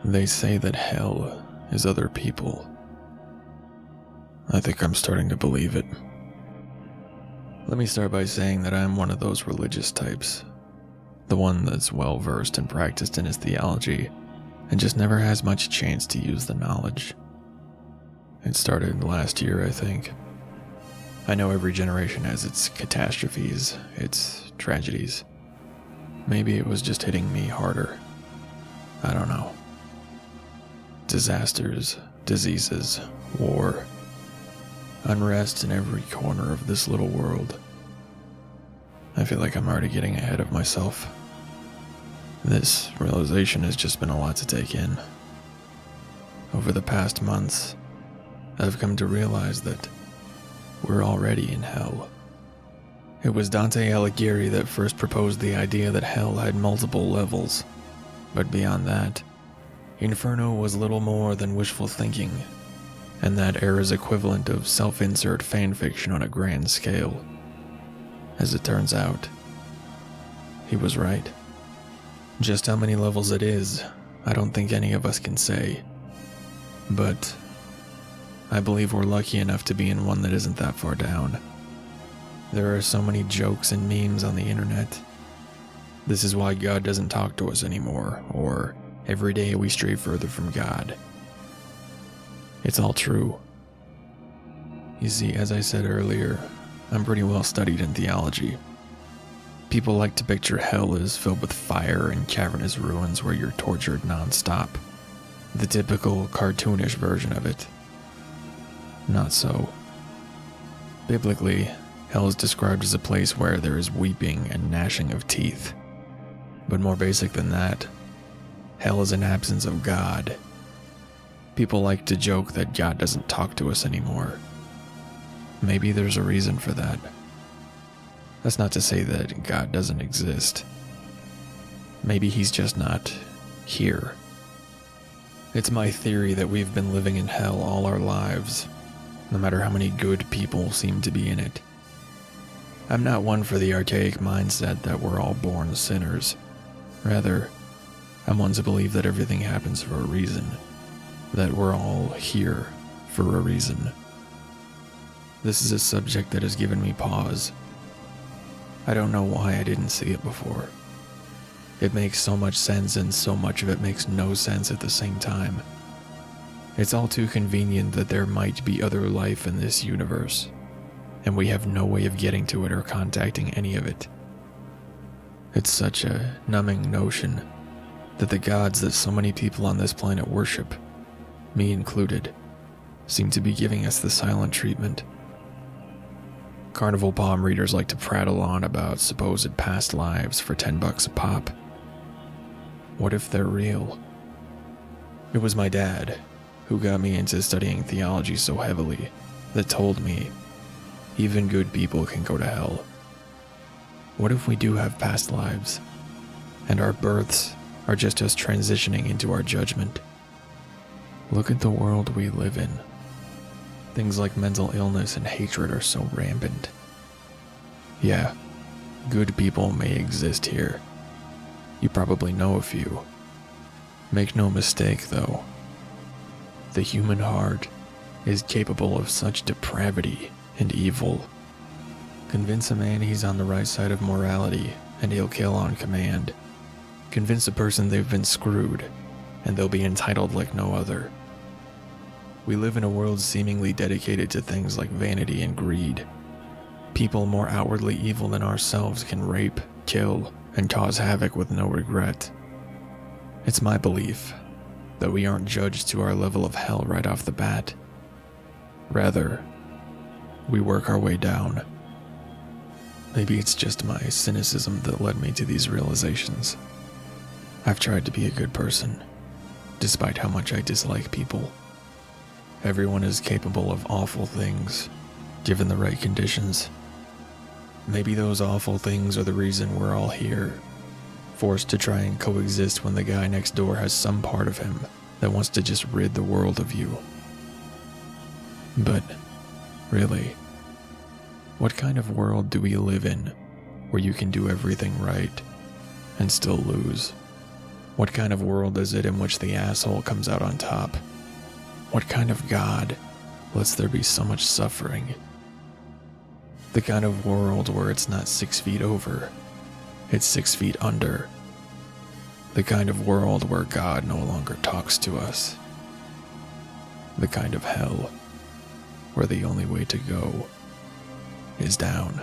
They say that hell is other people. I think I'm starting to believe it. Let me start by saying that I'm one of those religious types. The one that's well versed and practiced in his theology, and just never has much chance to use the knowledge. It started last year, I think. I know every generation has its catastrophes, its tragedies. Maybe it was just hitting me harder. I don't know. Disasters, diseases, war, unrest in every corner of this little world. I feel like I'm already getting ahead of myself. This realization has just been a lot to take in. Over the past months, I've come to realize that we're already in hell. It was Dante Alighieri that first proposed the idea that hell had multiple levels, but beyond that, Inferno was little more than wishful thinking, and that era's equivalent of self-insert fanfiction on a grand scale. As it turns out, he was right. Just how many levels it is, I don't think any of us can say. But I believe we're lucky enough to be in one that isn't that far down. There are so many jokes and memes on the internet. This is why God doesn't talk to us anymore, or every day we stray further from God. It's all true. You see, as I said earlier, I'm pretty well studied in theology. People like to picture hell as filled with fire and cavernous ruins where you're tortured non-stop. The typical cartoonish version of it. Not so. Biblically, hell is described as a place where there is weeping and gnashing of teeth. But more basic than that, hell is an absence of God. People like to joke that God doesn't talk to us anymore. Maybe there's a reason for that. That's not to say that God doesn't exist. Maybe he's just not here. It's my theory that we've been living in hell all our lives, no matter how many good people seem to be in it. I'm not one for the archaic mindset that we're all born sinners. Rather, I'm one to believe that everything happens for a reason, that we're all here for a reason. This is a subject that has given me pause. I don't know why I didn't see it before. It makes so much sense, and so much of it makes no sense at the same time. It's all too convenient that there might be other life in this universe, and we have no way of getting to it or contacting any of it. It's such a numbing notion that the gods that so many people on this planet worship, me included, seem to be giving us the silent treatment. Carnival palm readers like to prattle on about supposed past lives for $10 a pop. What if they're real? It was my dad who got me into studying theology so heavily that told me even good people can go to hell. What if we do have past lives, and our births are just us transitioning into our judgment? Look at the world we live in. Things like mental illness and hatred are so rampant. Yeah, good people may exist here. You probably know a few. Make no mistake, though. The human heart is capable of such depravity and evil. Convince a man he's on the right side of morality, and he'll kill on command. Convince a person they've been screwed, and they'll be entitled like no other. We live in a world seemingly dedicated to things like vanity and greed. People more outwardly evil than ourselves can rape, kill, and cause havoc with no regret. It's my belief that we aren't judged to our level of hell right off the bat. Rather, we work our way down. Maybe it's just my cynicism that led me to these realizations. I've tried to be a good person, despite how much I dislike people. Everyone is capable of awful things, given the right conditions. Maybe those awful things are the reason we're all here, forced to try and coexist when the guy next door has some part of him that wants to just rid the world of you. But, really, what kind of world do we live in where you can do everything right and still lose? What kind of world is it in which the asshole comes out on top? What kind of God lets there be so much suffering? The kind of world where it's not 6 feet over, it's 6 feet under. The kind of world where God no longer talks to us. The kind of hell where the only way to go is down.